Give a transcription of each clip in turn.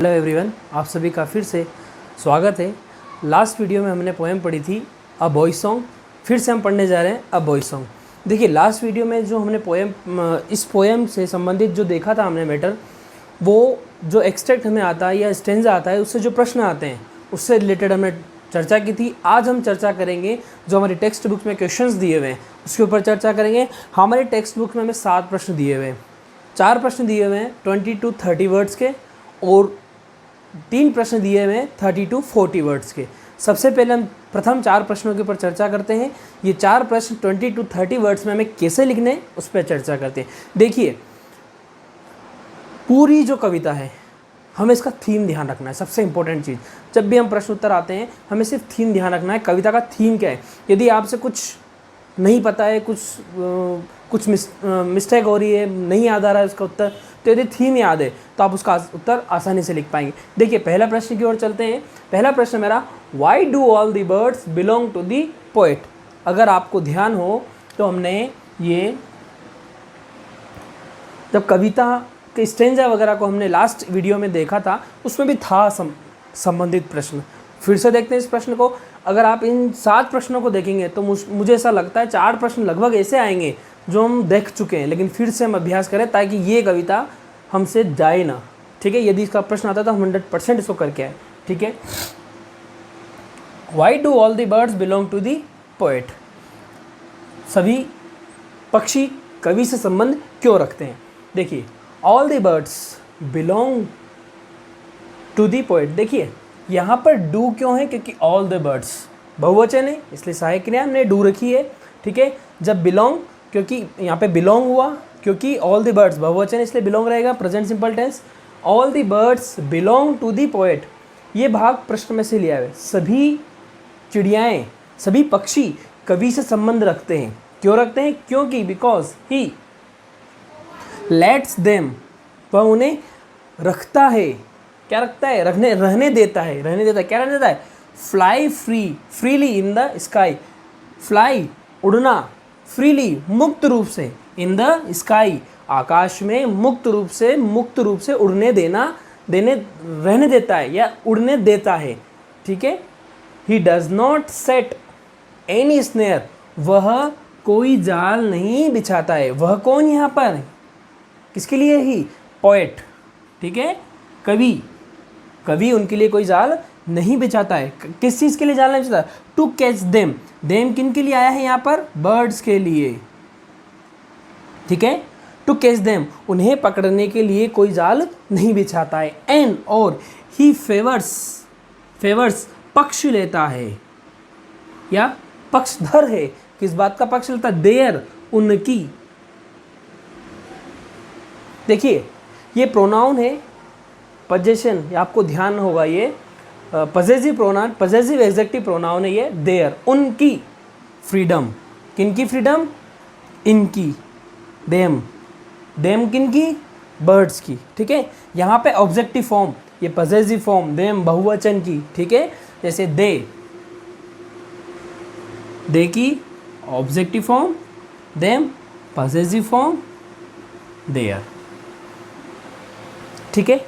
Hello everyone, आप सभी का फिर से स्वागत है। लास्ट वीडियो में हमने पोएम पढ़ी थी अ बॉय सॉन्ग। फिर से हम पढ़ने जा रहे हैं अ बॉय सॉन्ग। देखिए, लास्ट वीडियो में जो हमने इस पोएम से संबंधित जो देखा था हमने मैटर, वो जो एक्सट्रैक्ट हमें आता है या स्टेंजा आता है, उससे जो प्रश्न आते हैं उससे रिलेटेड हमने चर्चा की थी। आज हम चर्चा करेंगे जो हमारी टेक्स्ट बुक में क्वेश्चंस दिए हुए हैं उसके ऊपर चर्चा करेंगे। हमारी टेक्स्ट बुक में हमें 7 प्रश्न दिए हुए हैं, 4 प्रश्न दिए हुए हैं 20 to 30 वर्ड्स के और 3 प्रश्न दिए हुए हैं 30 to 40 वर्ड्स के। सबसे पहले हम प्रथम 4 प्रश्नों के ऊपर चर्चा करते हैं। ये 4 प्रश्न 20 to 30 वर्ड्स में हमें कैसे लिखने हैं उस पर चर्चा करते हैं। देखिए, पूरी जो कविता है हमें इसका थीम ध्यान रखना है। सबसे इंपॉर्टेंट चीज़, जब भी हम प्रश्न उत्तर आते हैं हमें सिर्फ थीम ध्यान रखना है। कविता का थीम क्या है। यदि आपसे कुछ नहीं पता है, कुछ मिस्टेक हो रही है, नहीं याद आ रहा है उसका उत्तर, तो यदि थीम याद है तो आप उसका उत्तर आसानी से लिख पाएंगे। देखिए, पहला प्रश्न की ओर चलते हैं। पहला प्रश्न मेरा, why do all the birds belong to the poet. अगर आपको ध्यान हो तो हमने ये जब कविता के स्टेंजा वगैरह को हमने लास्ट वीडियो में देखा था, उसमें भी था संबंधित प्रश्न। फिर से देखते हैं इस प्रश्न को। अगर आप इन 7 प्रश्नों को देखेंगे तो मुझे ऐसा लगता है 4 प्रश्न लगभग ऐसे आएंगे जो हम देख चुके हैं, लेकिन फिर से हम अभ्यास करें ताकि ये कविता हमसे जाए ना। ठीक है, यदि इसका प्रश्न आता तो हम 100% इसको करके आए। ठीक है, why do all the birds belong to the poet. सभी पक्षी कवि से संबंध क्यों रखते हैं। देखिए, all the birds belong to the poet. देखिए, यहाँ पर डू क्यों है, क्योंकि ऑल द बर्ड्स बहुवचन है, इसलिए सहायक क्रिया हमने डू रखी है। ठीक है, जब बिलोंग, क्योंकि यहाँ पे बिलोंग हुआ, क्योंकि ऑल द बर्ड्स बहुवचन इसलिए बिलोंग रहेगा, present simple tense. All the birds belong to the poet, ये भाग प्रश्न में से लिया है। सभी चिड़ियाएँ, सभी पक्षी कवि से संबंध रखते हैं। क्यों रखते हैं, क्योंकि बिकॉज ही लेट्स देम, वह उन्हें रखता है। क्या रखता है, रहने देता है। क्या रहने देता है, fly freely in the sky. Fly उड़ना, फ्रीली मुक्त रूप से, इन द स्काई आकाश में मुक्त रूप से उड़ने रहने देता है या उड़ने देता है। ठीक है, he does not set any snare, वह कोई जाल नहीं बिछाता है। वह कौन यहाँ पर, किसके लिए, ही पोएट। ठीक है, कवि उनके लिए कोई जाल नहीं बिछाता है। किस चीज़ के लिए जाल नहीं बिछाता, टू कैच देम। देम किन के लिए आया है यहाँ पर, बर्ड्स के लिए। ठीक है, टू कैच देम, उन्हें पकड़ने के लिए कोई जाल नहीं बिछाता है। एंड और ही फेवर्स पक्ष लेता है या पक्षधर है। किस बात का पक्ष लेता है, देयर, उनकी। देखिए, ये प्रोनाउन है पजेशन, आपको ध्यान होगा, ये possessive pronoun, possessive executive pronoun है ये, देयर, उनकी फ्रीडम। किनकी फ्रीडम, इनकी। देम किनकी, बर्ड्स की। ठीक है, यहाँ पे ऑब्जेक्टिव फॉर्म, ये पजेसिव फॉर्म, देम बहुवचन की। ठीक है, जैसे दे की objective form, them possessive form, their. ठीक है,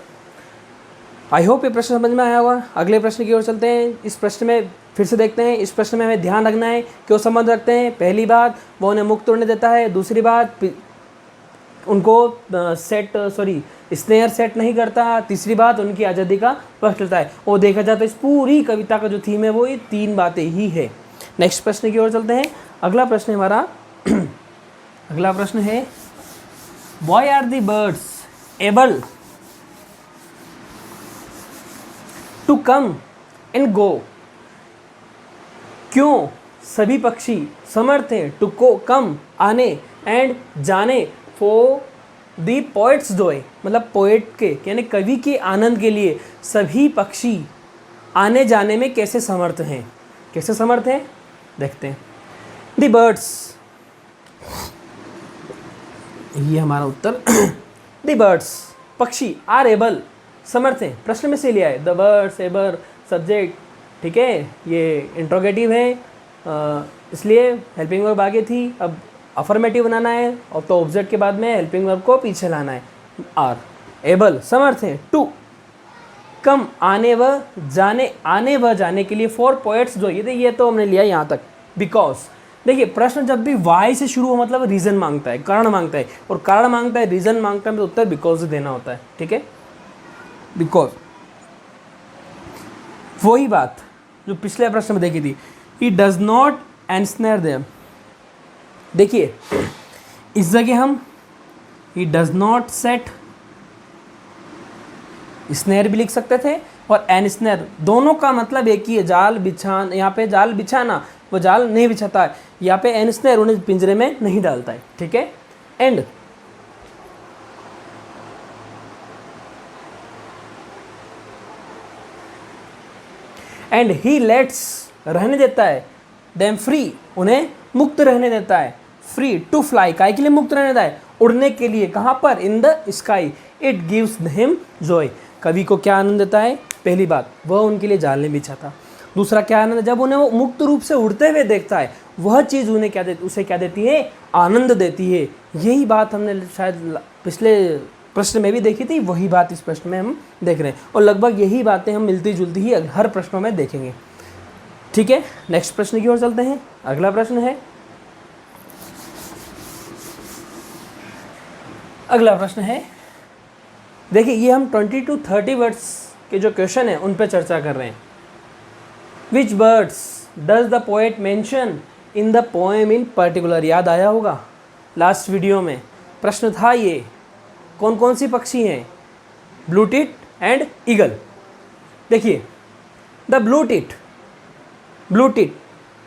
आई होप ये प्रश्न समझ में आया होगा। अगले प्रश्न की ओर चलते हैं। इस प्रश्न में फिर से देखते हैं। इस प्रश्न में हमें ध्यान रखना है क्यों संबंध रखते हैं। पहली बात, वो उन्हें मुक्त उड़ने देता है। दूसरी बात, उनको स्नेयर सेट नहीं करता। तीसरी बात, उनकी आज़ादी का पक्ष लेता है। और देखा जाए तो इस पूरी कविता का जो थीम है वो ये 3 बातें ही है। नेक्स्ट प्रश्न की ओर चलते हैं। अगला प्रश्न हमारा अगला प्रश्न है, why are the birds able to come and go. क्यों सभी पक्षी समर्थ हैं, टू को कम आने, एंड जाने, फॉर दी पोएट्स जॉय, मतलब पोएट के यानी कवि के आनंद के लिए सभी पक्षी आने जाने में कैसे समर्थ हैं। कैसे समर्थ हैं, देखते हैं। दी बर्ड्स, ये हमारा उत्तर। दी बर्ड्स, पक्षी, आर एबल, समर्थ हैं। प्रश्न में से लिया है, द बर्ड्स, एबर, सब्जेक्ट। ठीक है, ये इंट्रोगेटिव है, इसलिए हेल्पिंग वर्ब आगे थी। अब अफर्मेटिव बनाना है और तो ऑब्जेक्ट के बाद में हेल्पिंग वर्ब को पीछे लाना है। आर एबल, समर्थ है। टू कम आने व जाने के लिए फॉर पोएट्स जो ये तो हमने लिया यहाँ तक। बिकॉज देखिए प्रश्न जब भी वाई से शुरू हो मतलब रीज़न मांगता है, कारण मांगता है, और कारण मांगता है, रीज़न मांगता है, तो उत्तर बिकॉज देना होता है। ठीक है, बिकॉज वही बात जो पिछले प्रश्न में देखी थी, ही डज नॉट एनस्नर देम। देखिए इस जगह हम he does not set snare भी लिख सकते थे, और एनस्नर दोनों का मतलब एक ही है, जाल बिछाना। यहाँ पे जाल बिछाना, वो जाल नहीं बिछाता है। यहाँ पे एनस्नर उन्हें पिंजरे में नहीं डालता है। ठीक है, एंड ही लेट्स रहने देता है, देम फ्री उन्हें मुक्त रहने देता है, फ्री टू फ्लाई काय के लिए मुक्त रहने देता है, उड़ने के लिए। कहाँ पर? इन the sky. It gives him Joy, कवि को क्या आनंद देता है? पहली बात वह उनके लिए जाल नहीं बिछाता। दूसरा क्या आनंद? जब उन्हें वो मुक्त रूप से उड़ते हुए देखता है, वह चीज़ उन्हें क्या देती, उसे क्या देती है? आनंद देती है। यही बात हमने शायद पिछले प्रश्न में भी देखी थी, वही बात इस प्रश्न में हम देख रहे हैं, और लगभग यही बातें हम मिलती जुलती ही हर प्रश्नों में देखेंगे। ठीक है, नेक्स्ट प्रश्न की ओर चलते हैं। अगला प्रश्न है, अगला प्रश्न है, देखिए ये हम 20 to 30 वर्ड्स के जो क्वेश्चन है उन पर चर्चा कर रहे हैं। विच words does the poet mention in the poem in particular? याद आया होगा लास्ट वीडियो में प्रश्न था ये, कौन कौन सी पक्षी हैं? Blue tit and eagle. देखिए द ब्लू टिट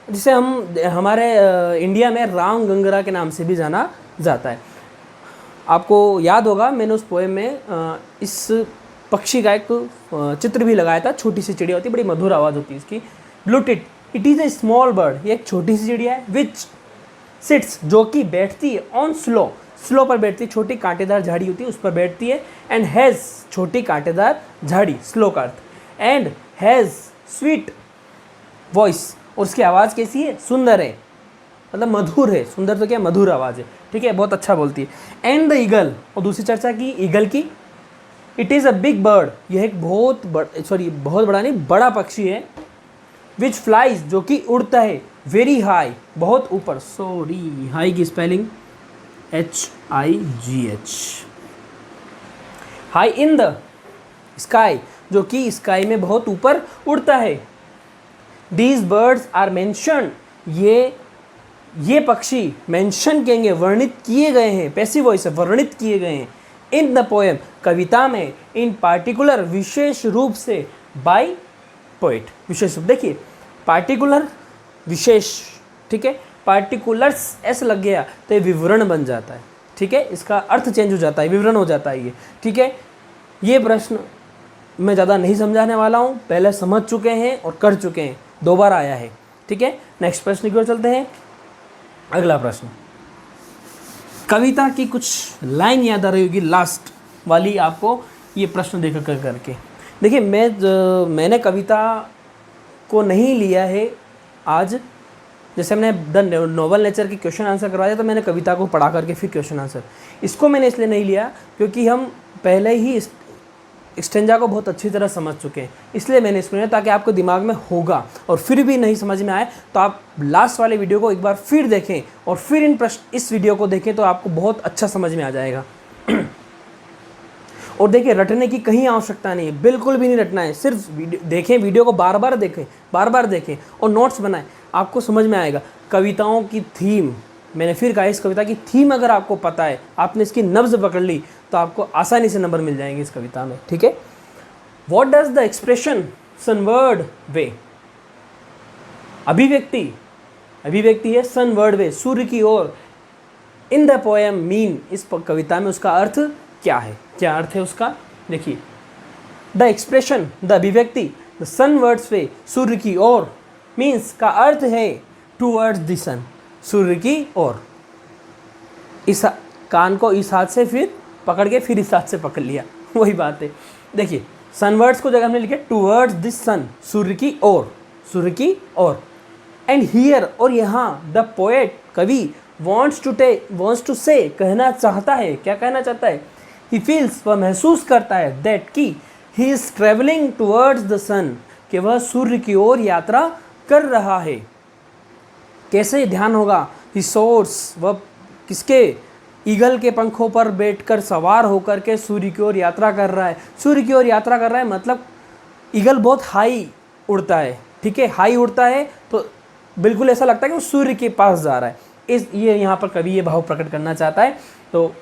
जिसे हम हमारे इंडिया में राम गंगरा के नाम से भी जाना जाता है। आपको याद होगा मैंने उस पोएम में इस पक्षी का एक चित्र भी लगाया था। छोटी सी चिड़िया होती है, बड़ी मधुर आवाज़ होती है इसकी। Blue tit, it is a small bird, ये एक छोटी सी चिड़िया है। विच सिट्स, जो कि बैठती है, ऑन स्लो पर बैठती है, छोटी कांटेदार झाड़ी होती है उस पर बैठती है। एंड हैज़, छोटी कांटेदार झाड़ी, स्लो का अर्थ, एंड हैज़ स्वीट वॉइस, और उसकी आवाज़ कैसी है? सुंदर है, मतलब मधुर है। सुंदर तो क्या, मधुर आवाज़ है। ठीक है, बहुत अच्छा बोलती है। एंड द ईगल, और दूसरी चर्चा की ईगल की। It is a big bird, यह एक बहुत बड़ा नहीं, बड़ा पक्षी है। विच फ्लाइज, जो कि उड़ता है। वेरी हाई, बहुत ऊपर। सॉरी, हाई की spelling HIGH। High in the sky, जो कि स्काई में बहुत ऊपर उड़ता है। दीज बर्ड्स आर मेंशन्ड, ये पक्षी मेंशन किए, वर्णित किए गए हैं। पैसिव वॉइस है, वर्णित किए गए हैं। इन द पोएम, कविता में। इन पार्टिकुलर, विशेष रूप से। बाय पोएट, विशेष रूप। देखिए पार्टिकुलर, विशेष, ठीक है, पार्टिकुलर्स ऐसा लग गया तो ये विवरण बन जाता है। ठीक है, इसका अर्थ चेंज हो जाता है, विवरण हो जाता है ये। ठीक है, ये प्रश्न मैं ज़्यादा नहीं समझाने वाला हूँ, पहले समझ चुके हैं और कर चुके हैं, दोबारा आया है। ठीक है, नेक्स्ट प्रश्न की ओर चलते हैं। अगला प्रश्न, कविता की कुछ लाइन याद आ रही होगी, लास्ट वाली आपको ये प्रश्न देख करके। देखिए मैंने कविता को नहीं लिया है आज, जैसे हमने द नोबल नेचर की क्वेश्चन आंसर करवाया तो मैंने कविता को पढ़ा करके फिर क्वेश्चन आंसर, इसको मैंने इसलिए नहीं लिया क्योंकि हम पहले ही स्टेंजा को बहुत अच्छी तरह समझ चुके हैं, इसलिए मैंने इसको लिया ताकि आपको दिमाग में होगा। और फिर भी नहीं समझ में आए तो आप लास्ट वाले वीडियो को एक बार फिर देखें और फिर इस वीडियो को देखें तो आपको बहुत अच्छा समझ में आ जाएगा। और देखिए रटने की कहीं आवश्यकता नहीं है, बिल्कुल भी नहीं रटना है, सिर्फ वीडियो को बार बार देखें और नोट्स बनाएं, आपको समझ में आएगा। कविताओं की थीम, मैंने फिर कहा, इस कविता की थीम अगर आपको पता है, आपने इसकी नब्ज़ पकड़ ली तो आपको आसानी से नंबर मिल जाएंगे इस कविता में। ठीक है, what does the expression sunward वे, अभिव्यक्ति है सनवर्ड वे, सूर्य की ओर, इन द पोएम मीन, इस कविता में उसका अर्थ क्या है, क्या अर्थ है उसका। देखिए द एक्सप्रेशन, द अभिव्यक्ति, द सनवर्ड्स वे, सूर्य की ओर, मीन्स का अर्थ है टूवर्ड्स द सन, सूर्य की ओर। इस कान को इस हाथ से फिर पकड़ के फिर इस हाथ से पकड़ लिया, वही बात है। देखिए सनवर्ड्स को जगह हमने लिखे टूवर्ड्स द सन, सूर्य की ओर, एंड हियर, और यहाँ द पोएट, कवि, wants to say, कहना चाहता है, क्या कहना चाहता है, he feels, वह महसूस करता है, that की he is travelling towards the sun, कि वह सूर्य की ओर यात्रा कर रहा है। कैसे ध्यान होगा? ही सोर्स, वह किसके? ईगल के पंखों पर बैठकर सवार होकर के सूर्य की ओर यात्रा कर रहा है। सूर्य की ओर यात्रा कर रहा है मतलब ईगल बहुत हाई उड़ता है, ठीक है, हाई उड़ता है तो बिल्कुल ऐसा लगता है कि वो सूर्य के पास जा रहा है। ये यहाँ पर कवि ये भाव प्रकट करना चाहता है। तो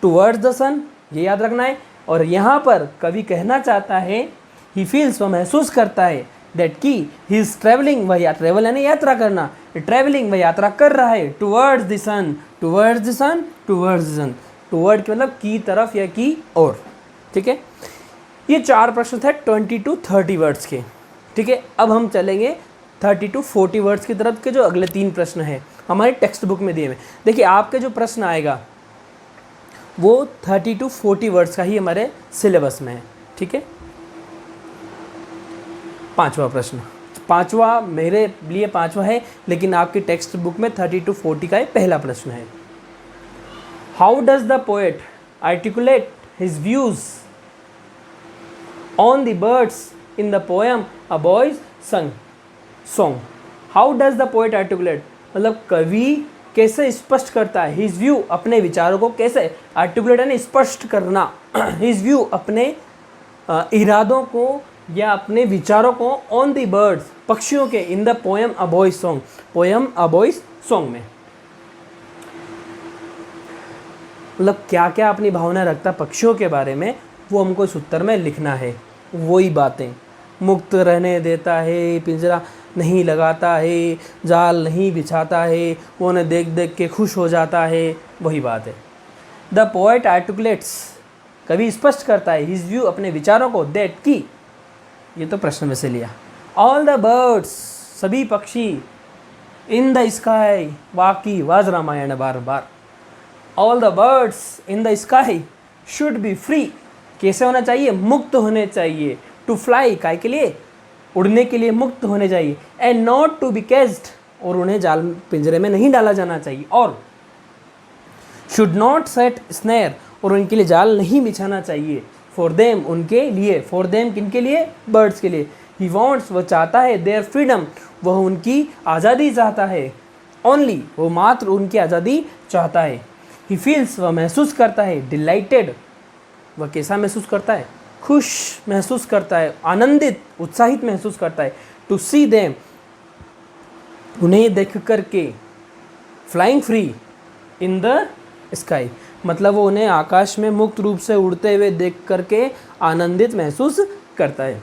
टुवर्ड्स द सन, ये याद रखना है। और यहाँ पर कवि कहना चाहता है, ही फील्स, वह महसूस करता है, दैट की ही इज ट्रेवलिंग, वह ट्रेवल यानी यात्रा करना, ट्रेवलिंग वह यात्रा कर रहा है, towards the sun, towards the sun, towards the sun. Toward के मतलब की तरफ या की ओर, ठीक है। ये 4 प्रश्न थे 20 to 30 वर्ड्स के, ठीक है। अब हम चलेंगे 30 to 40 वर्ड्स की तरफ के, जो अगले 3 प्रश्न हैं हमारी टेक्स्ट बुक में दिए हुए। देखिए आपके जो प्रश्न आएगा वो 30 to 40 वर्ड्स का ही हमारे सिलेबस में है, ठीक है। 5वां प्रश्न, 5वां मेरे लिए 5वां है, लेकिन आपकी टेक्स्ट बुक में 30 to 40 का ये पहला प्रश्न है। How does the poet articulate his views on the birds in the poem a boys song. How does the poet articulate, मतलब कवि कैसे स्पष्ट करता है हिज व्यू, अपने विचारों को कैसे, आर्टिकुलेट यानी स्पष्ट करना, हिज व्यू अपने इरादों को या अपने विचारों को ऑन द बर्ड्स, पक्षियों के, इन the poem a boys song, poem a boys song में। मतलब क्या क्या अपनी भावना रखता पक्षियों के बारे में, वो हमको इस उत्तर में लिखना है। वही बातें, मुक्त रहने देता है, पिंजरा नहीं लगाता है, जाल नहीं बिछाता है, वो उन्हें देख देख के खुश हो जाता है, वही बात है। द पोएट आर्टिकुलेट्स, कवि स्पष्ट करता है, हिज व्यू अपने विचारों को, दैट की, ये तो प्रश्न में से लिया, ऑल द बर्ड्स, सभी पक्षी, इन द स्काई, वाकी वाज रामायण बार बार, all the birds in the sky should be free, कैसे होना चाहिए? मुक्त होने चाहिए, टू फ्लाई, काय के लिए? उड़ने के लिए मुक्त होने चाहिए, and not to be caged, और उन्हें जाल पिंजरे में नहीं डाला जाना चाहिए, और शुड नॉट सेट स्नेयर, और उनके लिए जाल नहीं बिछाना चाहिए, फॉर देम, उनके लिए, फॉर देम किनके लिए? बर्ड्स के लिए। ही वॉन्ट्स, वह चाहता है, देयर फ्रीडम, वह उनकी आज़ादी चाहता है, ओनली, वो मात्र उनकी आज़ादी चाहता है। ही फील्स, वह महसूस करता है, डिलाइटेड, वह कैसा महसूस करता है? खुश महसूस करता है, आनंदित, उत्साहित महसूस करता है, टू सी देम, उन्हें देख करके, flying free in the sky, मतलब वो उन्हें आकाश में मुक्त रूप से उड़ते हुए देख करके आनंदित महसूस करता है।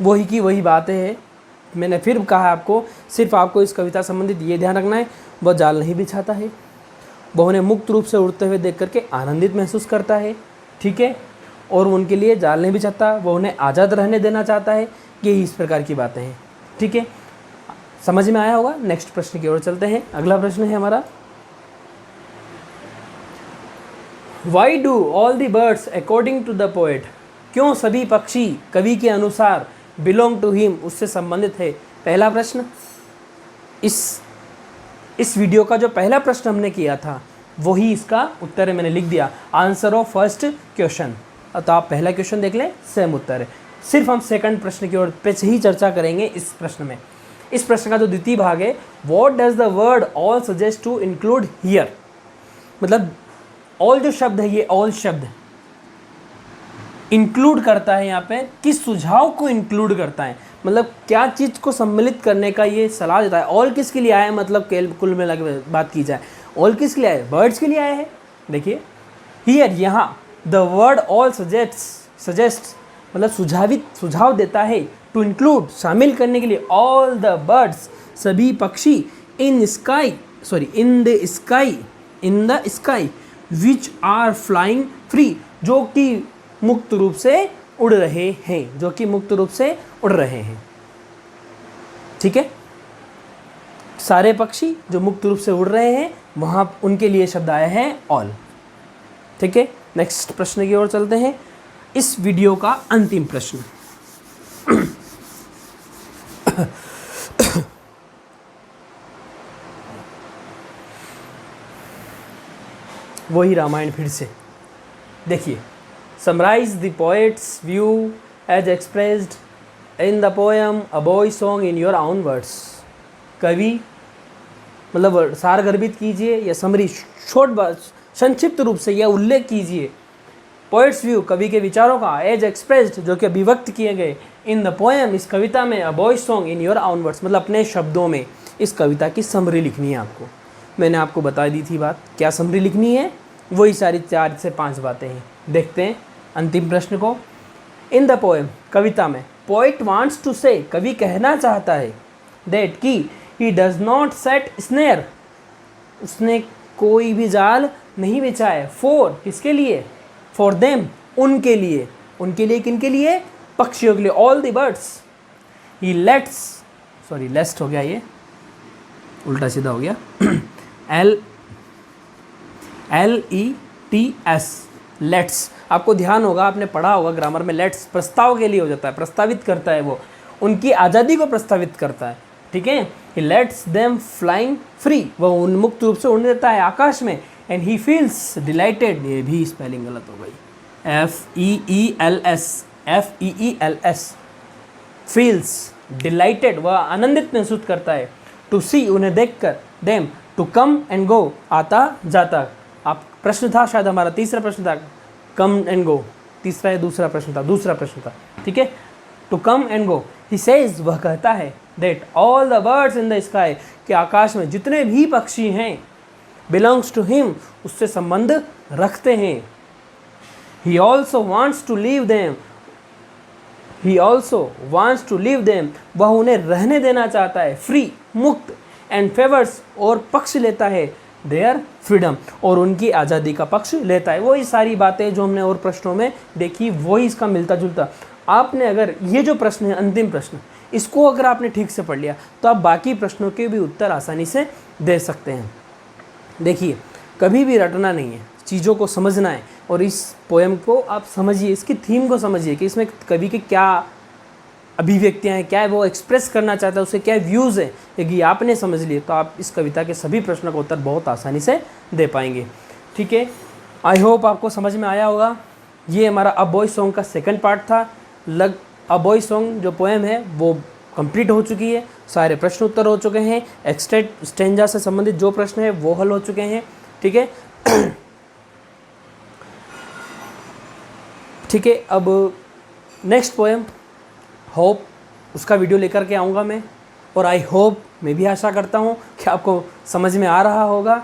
वही की वही बातें हैं, मैंने फिर कहा आपको, सिर्फ आपको इस कविता संबंधित ये ध्यान रखना है, वह जाल नहीं बिछाता है, वह उन्हें मुक्त रूप से उड़ते हुए देख करके आनंदित महसूस करता है, ठीक है, और उनके लिए जाल नहीं बिछाता, वह उन्हें आज़ाद रहने देना चाहता है। यही इस प्रकार की बातें हैं, ठीक है, समझ में आया होगा। नेक्स्ट प्रश्न की ओर चलते हैं। अगला प्रश्न है हमारा, why do all the birds according to the poet, क्यों सभी पक्षी कवि के अनुसार बिलोंग टू हिम, उससे संबंधित है। पहला प्रश्न, इस वीडियो का जो पहला प्रश्न हमने किया था वही इसका उत्तर है, मैंने लिख दिया, आंसर ऑफ फर्स्ट क्वेश्चन। तो आप पहला क्वेश्चन देख लें, सेम उत्तर है। सिर्फ हम सेकंड प्रश्न की ओर पे ही चर्चा करेंगे इस प्रश्न में। इस प्रश्न का जो द्वितीय भाग है, what does the word all suggest to include here, मतलब ऑल जो शब्द है, ये ऑल शब्द इंक्लूड करता है, यहाँ पे किस सुझाव को इंक्लूड करता है, मतलब क्या चीज़ को सम्मिलित करने का ये सलाह देता है। ऑल किसके लिए आया है, मतलब कुल मिला के बात की जाए, ऑल किसके लिए आया है? बर्ड्स के लिए आया है। देखिए हियर, यहाँ द वर्ड ऑल सजेस्ट मतलब सुझाव देता है, टू इंक्लूड, शामिल करने के लिए, ऑल द बर्ड्स, सभी पक्षी, in the sky which are flying free, जो कि मुक्त रूप से उड़ रहे हैं, ठीक है, सारे पक्षी जो मुक्त रूप से उड़ रहे हैं, वहाँ उनके लिए शब्द आया है ऑल, ठीक है। नेक्स्ट प्रश्न की ओर चलते हैं, इस वीडियो का अंतिम प्रश्न। वही रामायण फिर से देखिए, summarise the poet's view as expressed in the poem a boy song in your own words. कवि मतलब सारगर्भित कीजिए या समरी संक्षिप्त रूप से यह उल्लेख कीजिए पोएट्स व्यू कवि के विचारों का एज एक्सप्रेस्ड जो कि अभिव्यक्त किए गए इन द पोएम इस कविता में अ boy song in your own words मतलब अपने शब्दों में इस कविता की समरी लिखनी है आपको। मैंने आपको बता दी थी बात, क्या समरी लिखनी है, वही सारी 4 से 5 बातें हैं। देखते हैं अंतिम प्रश्न को। इन द पोएम कविता में पोइट वांट्स टू से कवि कहना चाहता है दैट कि he does not set snare उसने कोई भी जाल नहीं बिछाए फॉर किसके लिए, फॉर देम उनके लिए किनके लिए, पक्षियों के लिए, ऑल द बर्ड्स। ही लेट्स सॉरी लेस्ट हो गया, ये उल्टा सीधा हो गया LETS लेट्स। आपको ध्यान होगा, आपने पढ़ा होगा ग्रामर में, लेट्स प्रस्ताव के लिए हो जाता है, प्रस्तावित करता है, वो उनकी आज़ादी को प्रस्तावित करता है। ठीक है, ही लेट्स देम फ्लाइंग फ्री, वह उन्मुक्त रूप से उड़ने देता है आकाश में। एंड ही फील्स डिलाइटेड, ये भी स्पेलिंग गलत हो गई, FEELS फील्स डिलाइटेड, वह आनंदित महसूस करता है। टू सी उन्हें देखकर, them to come and go आता जाता। आप प्रश्न था शायद हमारा तीसरा प्रश्न था, कम एंड गो, तीसरा या दूसरा प्रश्न था। ठीक है, to come and go. He says वह कहता है that all the birds in the sky कि आकाश में जितने भी पक्षी हैं बिलोंग्स टू हिम उससे संबंध रखते हैं। He also wants to leave them वह उन्हें रहने देना चाहता है, फ्री मुक्त, एंड फेवर्स और पक्ष लेता है देयर फ्रीडम और उनकी आज़ादी का पक्ष लेता है। वही सारी बातें जो हमने और प्रश्नों में देखी वही इसका मिलता जुलता। आपने अगर ये जो प्रश्न है अंतिम प्रश्न, इसको अगर आपने ठीक से पढ़ लिया तो आप बाकी प्रश्नों के भी उत्तर आसानी से दे सकते हैं। देखिए, कभी भी रटना नहीं है, चीज़ों को समझना है। और इस पोएम को आप समझिए, इसकी थीम को समझिए कि इसमें कवि के क्या अभिव्यक्तियाँ हैं, क्या है वो एक्सप्रेस करना चाहता है, उसके क्या व्यूज़ हैं। यदि आपने समझ लिए तो आप इस कविता के सभी प्रश्नों का उत्तर बहुत आसानी से दे पाएंगे। ठीक है, आई होप आपको समझ में आया होगा। ये हमारा अ बॉय सॉन्ग का सेकंड पार्ट था। अ बॉय सॉन्ग जो पोएम है वो कंप्लीट हो चुकी है, सारे प्रश्न उत्तर हो चुके हैं, एक्सटेट स्टेंजा से संबंधित जो प्रश्न है वो हल हो चुके हैं। ठीक है ठीक है, अब नेक्स्ट पोएम होप उसका वीडियो लेकर के आऊँगा मैं, और आई होप, मैं भी आशा करता हूँ कि आपको समझ में आ रहा होगा।